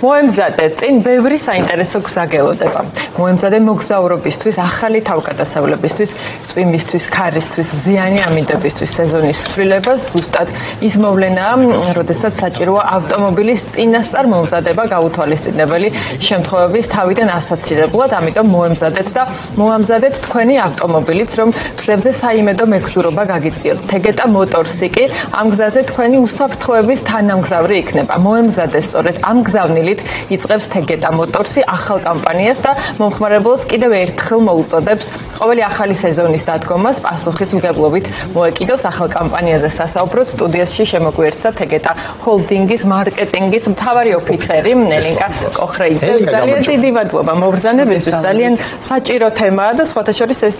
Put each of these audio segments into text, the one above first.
მოემზადეთ წინ ბევრი საინტერესო გზა გელოდება. მოემზადეთ მოგზაურობისთვის, ახალი თავგადასავლებისთვის, წვიმისთვის, ქარისთვის, მზიანი ამინდებისთვის, სეზონის ცვლილებას ზუსტად ის მოვლენაა, როდესაც საჭიროა ავტომობილის წინასწარ მომზადება გაუთვალისწინებელი შემთხვევების თავიდან ასაცილებლად, ამიტომ მოემზადეთ და მოამზადეთ თქვენი ავტომობილიც, რომ გზებზე საიმედო მეგზურობა გაგიწიოთ. Tegeta motorsiki am გზაზე თქვენი უსაფრთხოების თანამგზავრი იქნება. მოემზადეთ სწორედ ამ გზავნილით იწყებს Tegeta Motors-ი ახალ კამპანიას და მომხმარებელს კიდევ ერთხელ მოუწოდებს ყოველი ახალი სეზონის დადგომას პასუხისმგებლობით მოეკიდოს ახალ კამპანიაზე სასაუბროთ სტუდიაში შემოგვიერთდა Tegeta Holding-ის მარკეტინგის მთავარი ოფიცერი ნელინკა კოხრეიძე. ძალიან დიდი მადლობა მობრძანებისთვის, ძალიან საჭირო თემაა და სხვათა შორის ეს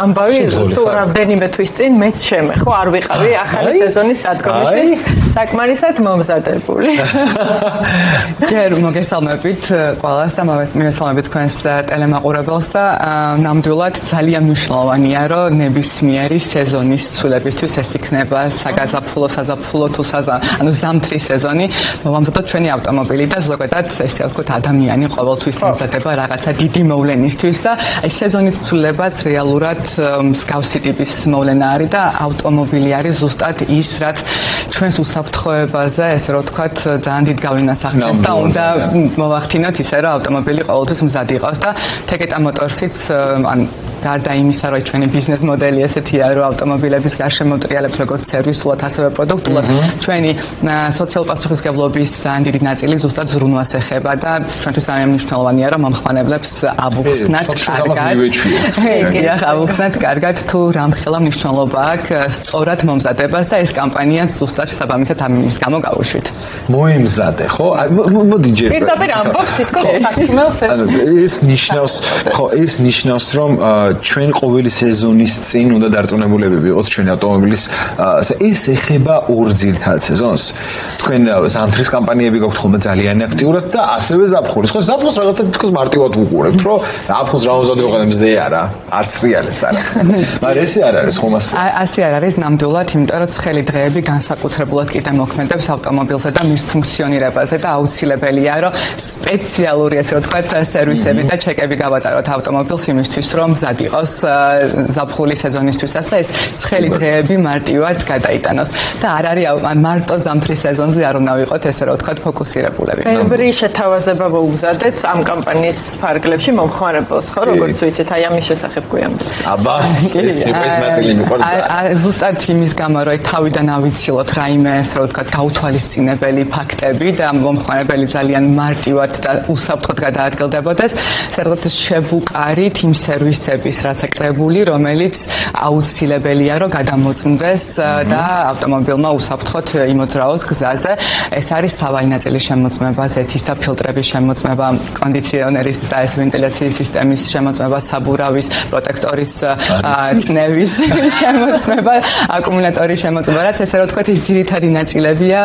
ამბავი სულ რამდენიმე თვის წინ მეც შემეხო, არ ვიყავი ახალი სეზონის დადგომისთვის საკმარისად მომზადებული. ჯერ მოგესალმებით ყველას და მოგესალმებით თქვენს ტელემაყურებელს და ნამდვილად ძალიან მნიშვნელოვანია, რომ ნებისმიერი სეზონის ცვლილებისთვის ეს იქნება საგაზაფხულო, საზაფხულო თუ ანუ ზამთრის სეზონი, მომამზადოთ ჩვენი ავტომობილი და ზოგადად ესე ვთქვათ ადამიანი ყოველთვის იმზადება რაღაცა დიდი მოვლენისთვის და აი სეზონის ცვლილებაც რეალურად მსგავსი ტიპის მოვლენა არის და ავტომობილი არის ზუსტად ის, რაც ჩვენს უსაფრთხოებაზე, ესე რომ ვთქვათ, ძალიან დიდ გავლენას ახდენს და უნდა მოვახდინოთ ისე, რომ ავტომობილი ყოველთვის მზად იყოს და Tegeta Motors-იც გარდა იმისა, რომ ჩვენი ბიზნეს მოდელი ესეთია, რომ ავტომობილების გარშემო ვტრიალებთ როგორც სერვისულად, ასევე პროდუქტულად, ჩვენი სოციალურ პასუხისმგებლობის ძალიან დიდი ნაწილი ზუსტად ზრუნვას ეხება და ჩვენთვის ძალიან მნიშვნელოვანია, რომ მომხმარებლებს ავუხსნათ კარგად. ავუხსნათ კარგად თუ რამხელა მნიშვნელობა აქვს სწორად მომზადებას და ეს კამპანიაც ზუსტად შესაბამისად ამის გამო გავუშვით. მოემზადე, ხო? მოდი ჯერ. პირდაპირ ამბობთ თითქოს საქმელს ეს ნიშნავს, ხო, ეს ნიშნავს, რომ ჩვენ ყოველი სეზონის წინ უნდა დარწმუნებულები ვიყოთ ჩვენი ავტომობილის ეს ეხება ორ ძირითად სეზონს. თქვენ ზამთრის კამპანიები გაქვთ ხოლმე ძალიან აქტიურად და ასევე ზაფხულის. ხო, ზაფხულს რაღაცა თითქოს მარტივად უყურებთ, რომ ზაფხულს რა მომზადება მზე არა, არც ტრიალებს არა. მაგრამ ესე არ არის ხომ ასე? ასე არ არის ნამდვილად, იმიტომ რომ ცხელი დღეები განსაკუთრებულად კიდე მოქმედებს ავტომობილზე და მის ფუნქციონირებაზე და აუცილებელია, რომ სპეციალური ასე ვთქვათ სერვისები და ჩეკები გავატაროთ ავტომობილს იმისთვის, რომ მზად იყოს ზაფხულის სეზონისთვისაც და ეს ცხელი დღეები მარტივად გადაიტანოს და არ არის მარტო ზამთრის სეზონზე არ უნდა ვიყოთ ესე რომ ვთქვათ ფოკუსირებულები. ბევრი შეთავაზება მოუგზადეთ ამ კამპანიის ფარგლებში მომხმარებელს, ხო, როგორც ვიცით, აი ამის შესახებ გვიამბობთ. აბა, ეს ნაწილი მიყვარს. ზუსტად იმის გამო, რომ თავიდან ავიცილოთ რაიმე ესე რომ ვთქვათ გაუთვალისწინებელი ფაქტები და მომხმარებელი ძალიან მარტივად და უსაფრთხოდ გადაადგილდებოდეს, სადაც შევუკარით იმ სერვისების რაც აკრებული, რომელიც აუცილებელია, რომ გადამოწმდეს და ავტომობილმა უსაფრთხოდ იმოძრაოს გზაზე. ეს არის სავალი ნაწილის შემოწმება, ზეთის და ფილტრების შემოწმება, კონდიციონერის და ეს ვენტილაციის სისტემის შემოწმება, საბურავის, პროტექტორის წნევის შემოწმება, აკუმულატორის შემოწმება, რაც ესე რომ ვთქვათ, ის ძირითადი ნაწილებია,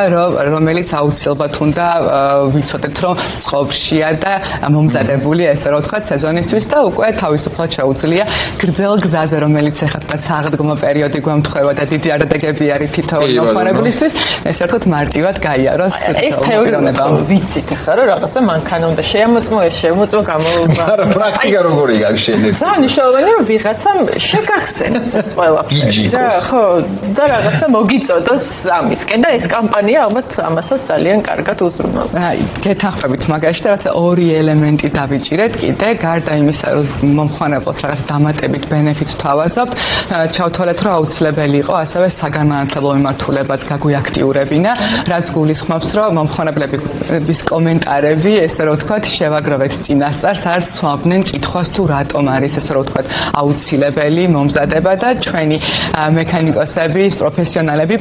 რომელიც აუცილებლად უნდა ვიცოდეთ, რომ ცხოვრებშია და მომზადებული ესე რომ ვთქვათ სეზონისთვის და უკვე თავისუფლად შეუძლია გრძელ გზაზე, რომელიც ეხლა საღდგომო პერიოდი გვემთხვევა და დიდი არადეგები არის თითოეული მომხმარებლისთვის, ესე ვთქვათ მარტივად გაიაროს ეს თეორია ვიცით ახლა რომ რაღაცა მანქანა უნდა შეამოწმო, ეს შემოწმო გამოვა. მაგრამ პრაქტიკა როგორი გაგშენეთ? ძალიან მნიშვნელოვანია რომ ვიღაცამ შეგახსენოს ეს ყველაფერი. ხო, და რაღაცა მოგიწოდოს ამისკენ და ეს კამპანია ალბათ ამასაც ძალიან კარგად უზრუნველყოფს. აი, გეთანხმებით მაგაში და რაღაცა ორი ელემენტი დავიჭირეთ კიდე, გარდა იმისა, რომ მომხმარებელს რაღაც დამატებით ბენეფიტს ვთავაზობთ, ჩავთვალეთ, რომ აუცილებელი იყო ასევე საგანმანათლებლო მიმართულებაც გაგვიაქტიურებინა, რაც გულისხმობს, რომ მომხმარებლების კომენტარები, ესე რომ ვთქვათ, შევაგროვეთ წინასწარ, სადაც სვამდნენ კითხვას თუ რატომ არის ესე რომ ვთქვათ აუცილებელი მომზადება და ჩვენი მექანიკოსები, პროფესიონალები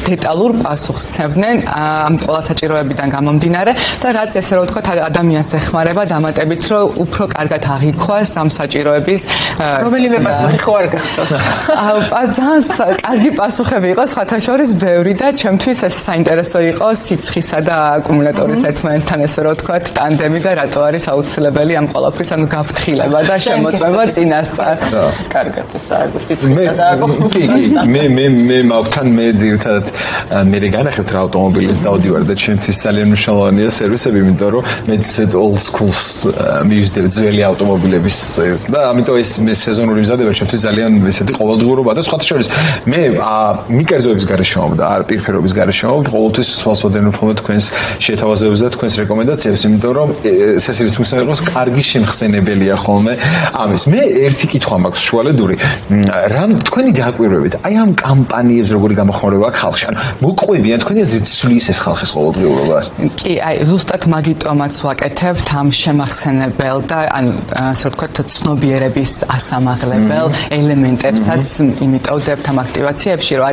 დეტალურ პასუხს ცემდნენ ამ ყველა საჭიროებიდან გამომდინარე და რაც ესე რომ ვთქვათ ადამიანს ეხმარება დამატებით, რომ უფრო კარგად აღიქვას ამ საჭიროების მიღების რომელიმე პასუხი ხო არ გახსოვთ? ძალიან კარგი პასუხები იყო, სხვათა შორის ბევრი და ჩემთვის ეს საინტერესო იყო სიცხისა და აკუმულატორის ერთმანეთთან ესე რომ ვთქვათ ტანდემი და რატო არის აუცილებელი ამ ყველაფრის ანუ გაფრთხილება და შემოწმება წინასწარ. კარგად ეს არის სიცხისა და მე მავთან მე ძირითადად მე განახებთ რა ავტომობილით დავდივარ და ჩემთვის ძალიან მნიშვნელოვანია სერვისები, იმიტომ რომ მე old schools მივიზდები ძველი ავტომობილების და ამიტომ ეს სეზონური მზადება ჩემთვის ძალიან ესეთი ყოველდღიურობა და სხვათა შორის მე მიკერძოების გარეშე ვარ და არ პირფერობის გარეშე ვარ, ყოველთვის სვალს ვადევნებ ხოლმე თქვენს შეთავაზებებს და თქვენს რეკომენდაციებს, იმიტომ რომ სესილის მუსიკას კარგი შემხსენებელია ხოლმე ამის. მე ერთი კითხვა მაქვს შუალედური, რამ თქვენი გაკვირვებით, აი ამ კამპანიებს როგორი გამოხმაურება აქვს ხალხში? ანუ მოყვებიან თქვენი აზრით ცვლის ეს ხალხის ყოველდღიურობას? კი, აი ზუსტად მაგიტომაც ვაკეთებთ ამ შემახსენებელ და ანუ ასე ვთქვათ ცნობიერების ასამაღლებელ ელემენტებსაც იმიტოვდებთ ამ აქტივაციებში, რომ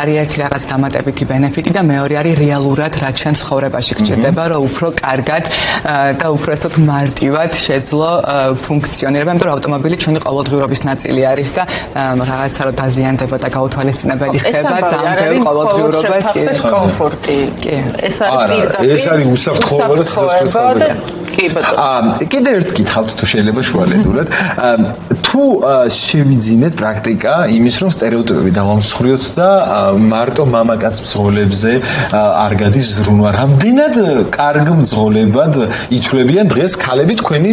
არის ერთი რაღაც დამატებითი ბენეფიტი და მეორე არის რეალურად რა ჩვენ ცხოვრებაში გჭირდება, რომ უფრო კარგად და უფრო ასე ვთქვათ მარტივად შეძლო ფუნქციონირება, იმიტომ რომ ავტომობილი ჩვენი ყოველდღიურობის ნაწილი არის და რაღაცა რომ დაზიანდება და გაუთვალისწინებელი ხდება ძალიან ბევრ ყოველდღიურობას კომფორტი. ეს არის პირდაპირ ეს არის უსაფრთხოება და სიცოცხლის ხაზია. კი ბატონო. კიდევ ერთ კითხავთ თუ შეიძლება შუალედურად. თუ შევიძინეთ პრაქტიკა იმის რომ სტერეოტიპები დავამსხვრიოთ და მარტო მამაკაც მძღოლებზე არ გადის ზრუნვა. რამდენად კარგ მძღოლებად ითვლებიან დღეს ქალები თქვენი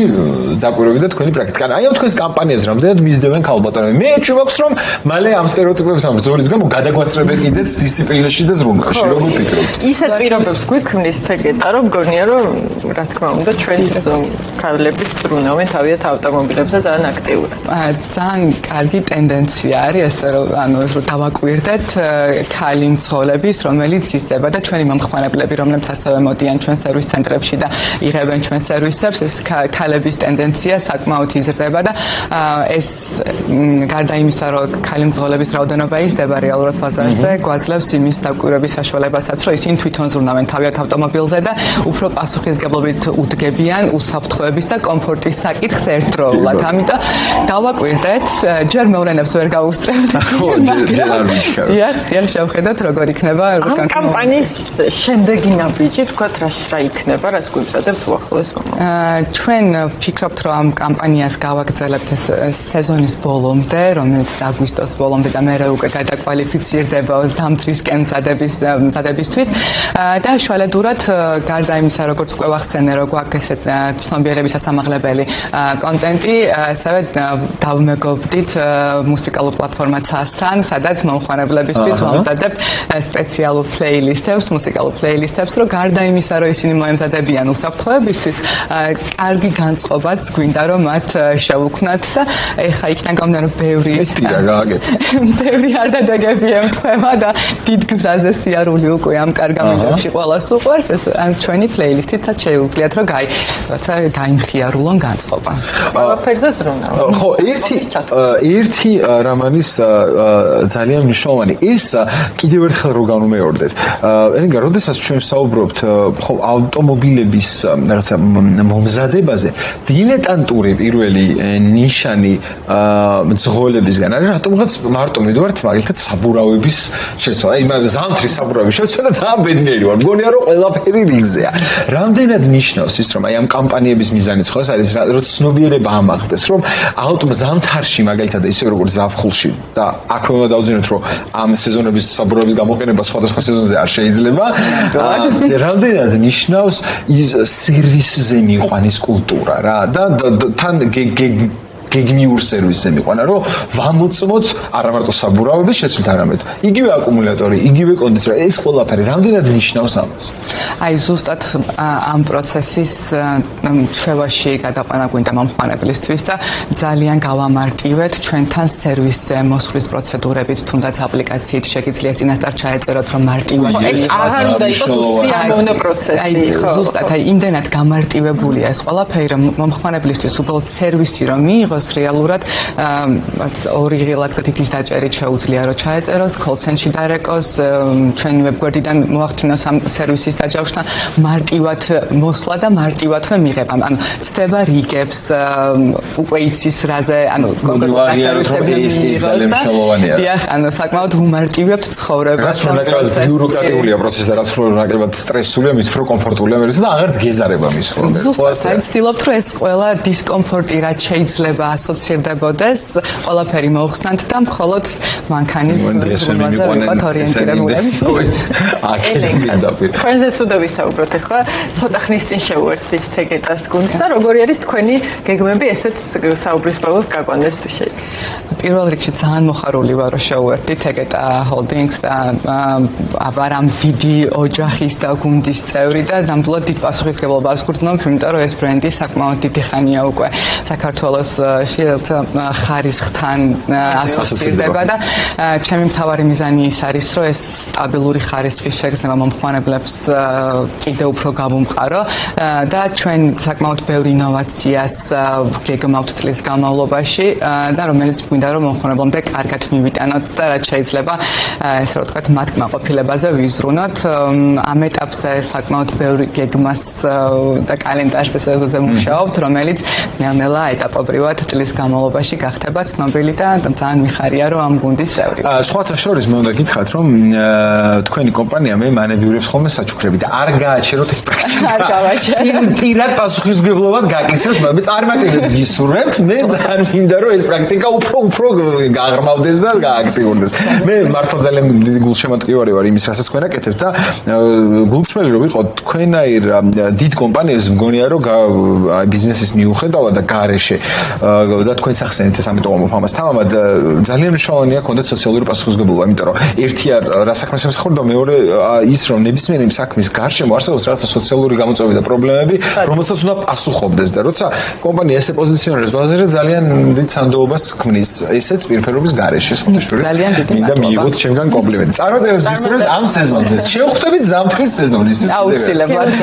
დაკვირვებით და თქვენი პრაქტიკა. აი ამ თქვენს კამპანიებს რამდენად მისდევენ ქალბატონები. მე ჩვენს რომ მალე ამ სტერეოტიპებს ამ ბრძოლის გამო გადაგვასწრებენ კიდეც დისციპლინაში და ზრუნვაში. როგორ ფიქრობთ? ისეთ პირობებს გვიქმნის თეკეტა, რომ გონია რომ რა თქმა უნდა ჩვენს ქალებიც ზრუნავენ თავიანთ ავტომობილებზე ძალიან აქტიურად. ძალიან კარგი ტენდენცია არის ეს რომ ანუ ეს რომ დავაკვირდეთ ქალი მძღოლების, რომელიც იზრდება და ჩვენი მომხმარებლები, რომლებიც ასევე მოდიან ჩვენ სერვის ცენტრებში და იღებენ ჩვენ სერვისებს, ეს ქალების ტენდენცია საკმაოდ იზრდება და ეს გარდა იმისა, რომ ქალი მძღოლების რაოდენობა იზრდება რეალურად ბაზარზე, გვაძლევს იმის დაკვირვების საშუალებასაც, რომ ისინი თვითონ ზრუნავენ თავიანთ ავტომობილზე და უფრო პასუხისმგებლობით უდგებიან უსაფრთხოების და კომფორტის საკითხს ერთდროულად. ამიტომ დავაკვირდეთ, ჯერ მოვლენებს ვერ გავუსწრებთ. ხო, ჯერ არ ვიჩქარო. დიახ, შევხედოთ როგორ იქნება, როგორ ამ კამპანიის შემდეგი ნაბიჯი, თქვათ რა იქნება, რაც გვიმზადებთ უახლოეს მომავალში? ჩვენ ვფიქრობთ, რომ ამ კამპანიას გავაგრძელებთ სეზონის ბოლომდე, რომელიც აგვისტოს ბოლომდე და მე უკვე გადაკვალიფიცირდება ზამთრისკენ მზადებისთვის და შუალედურად გარდა იმისა, როგორც უკვე ვახსენე, რომ გვაქვს ესეთ ცნობიერების ასამაღლებელი კონტენტი, ასევე დავმეგობრდით მუსიკალურ პლატფორმა CAS-თან, სადაც მომხმარებლებისთვის ვამზადებთ სპეციალურ პლეილისტებს, მუსიკალურ პლეილისტებს, რომ გარდა იმისა, რომ ისინი მოემზადებიან უსაფრთხოებისთვის, კარგი განწყობაც გვინდა, რომ მათ შევუქმნათ და ეხა იქიდან გამომდინარე, რომ ბევრი არდადეგები ემთხვევა და დიდ გზაზე სიარული უკვე ამ კარგ ამბებში ყველას უყვარს, ეს ჩვენი პლეილისტითაც შეუძლიათ, რომ გაიმხიარულონ განწყობა. ყველაფერზე ზრუნავ. ხო, ერთი რამ არის ძალიან მნიშვნელოვანი. ეს კიდევ ერთხელ რო განვმეორდეთ. ენგა, როდესაც ჩვენ ვსაუბრობთ ხო ავტომობილების რაღაცა მომზადებაზე, დილეტანტური პირველი ნიშანი მძღოლებისგან არის რატომღაც მარტო მიდوارთ მაგალითად საბურავების შეცვლა. აი, ზამთრის საბურავების შეცვლა და ძალიან ბედნიერი ვარ. მგონია რომ ყველაფერი რიგზეა. რამდენად ნიშნავს ის რომ აი ამ კამპანიების მიზანიც ხო არის რომ ცნობიერება ამაღლდეს, რომ ზამთარში მაგალითად ისე როგორც ზაფხულში და აქ უნდა დავძინოთ რომ ამ სეზონების საბურავების გამოყენება სხვადასხვა სეზონზე არ შეიძლება. რამდენად ნიშნავს ის სერვისზე მიყვანის კულტურა რა და თან გეგმიურ სერვისზე მიყვანა, რომ ვამოწმოთ არა მარტო საბურავების შეცვლით, არამედ იგივე აკუმულატორი, იგივე კონდიციონერი, ეს ყველაფერი რამდენად ნიშნავს ამას? აი ზუსტად ამ პროცესის ჩვევაში გადაყვანა გვინდა მომხმარებლისთვის და ძალიან გავამარტივეთ ჩვენთან სერვისზე მოსვლის პროცედურებით, თუნდაც აპლიკაციით შეგიძლიათ წინასწარ ჩაეწეროთ, რომ მარტივად ეს აღარ უნდა იყოს უსიამოვნო პროცესი, ხო? ზუსტად აი იმდენად გამარტივებულია ეს ყველაფერი, რომ მომხმარებლისთვის უბრალოდ სერვისი რომ მიიღოს, ჩაეწეროს რეალურად ორი ღილაკზე თითის დაჭერით შეუძლია რომ ჩაეწეროს call-center-ში დარეკოს ჩვენი ვებგვერდიდან მოახდინოს ამ სერვისის დაჯავშნა მარტივად მოსვლა და მარტივადვე მიღება ანუ ცდება რიგებს უკვე იცის რაზე ანუ კონკრეტულად სერვისები მიიღოს და დიახ ანუ საკმაოდ უმარტივებთ ცხოვრებას და პროცესს ბიუროკრატიულია პროცესი და რაც უფრო ნაკლებად სტრესულია მით უფრო კომფორტულია მე და აღარც გეზარება მის ხოლმე ზუსტად ვცდილობთ რომ ეს ყველა დისკომფორტი რაც შეიძლება ასოცირდებოდეს ყველაფერი მოხსნათ და მხოლოდ მანქანის ზრუნვაზე ვიყოთ ორიენტირებულები თქვენზეც უნდა ვისაუბროთ ახლა ცოტა ხნის წინ შეუერთდით თეგეტას გუნდს და როგორი არის თქვენი გეგმები ესეც საუბრის ბოლოს გაკვანდეს თუ შეიძლება პირველ რიგში ძალიან მოხარული ვარ რომ შეუერთდით თეგეტა ჰოლდინგს და აბარამ დიდი ოჯახის და გუნდის წევრი და ნამდვილად დიდ პასუხისმგებლობას გრძნობ იმიტომ რომ ეს ბრენდი საკმაოდ დიდი ხანია უკვე საქართველოში ხარისხთან ასოცირდება და ჩემი მთავარი მიზანი ის არის რომ ეს სტაბილური ხარისხის შეგრძნება მომხმარებლებს კიდევ უფრო გავუმყარო და ჩვენ საკმაოდ ბევრი ინოვაციას გეგმავთ წლის განმავლობაში და რომელიც გვინდა რომ მომხმარებლამდე კარგად მივიტანოთ და რაც შეიძლება ესე რომ ვთქვათ მათ კმაყოფილებაზე ვიზრუნოთ ამ ეტაპზე საკმაოდ ბევრი გეგმას და კალენდარს ესეზე მუშაობთ რომელიც ნელ-ნელა ეტაპობრივად წლის განმავლობაში გახდება ცნობილი და ძალიან მიხარია რომ ამ გუნდის წევრი სხვათა შორის მე უნდა გითხრათ რომ თქვენი კომპანია მე მანევრირებს ხოლმე საჩუქრები და არ გააჩეროთ ეს პრაქტიკა არ გავაჩეროთ პირად პასუხისმგებლობას გაკისრებთ მე წარმატებით გისურვებთ მე ძალიან მინდა რომ ეს პრაქტიკა უფრო გაღრმავდეს და გააქტიურდეს მე მართლა ძალიან დიდი გულშემატკივარი ვარ იმის რასაც თქვენ აკეთებთ და გულწრფელი რომ ვიყოთ თქვენაირ დიდ კომპანიებს მგონია რომ ბიზნესის მიუხედავად და გარეშე და თქვენ სახსენეთ ეს ამიტომ ამბობ ამას თამამად ძალიან მნიშვნელოვანია კონდეთ სოციალური პასუხისმგებლობა იმიტომ რომ ერთი რა საქმეს ემსახურება მეორე ის რომ ნებისმიერი საქმის გარშემო არსებობს რაღაცა სოციალური გამოწვევები და პრობლემები რომელსაც უნდა პასუხობდეს და როცა კომპანია ესე პოზიციონირებს ბაზარზე ძალიან დიდ სანდოობას ქმნის ესეც პირფერობის გარეშე სხვათაშორის მინდა მიიღოთ ჩემგან კომპლიმენტი წარმატებებს გისურვებთ ამ სეზონზეც შევხვდებით ზამთრის სეზონის აუცილებლად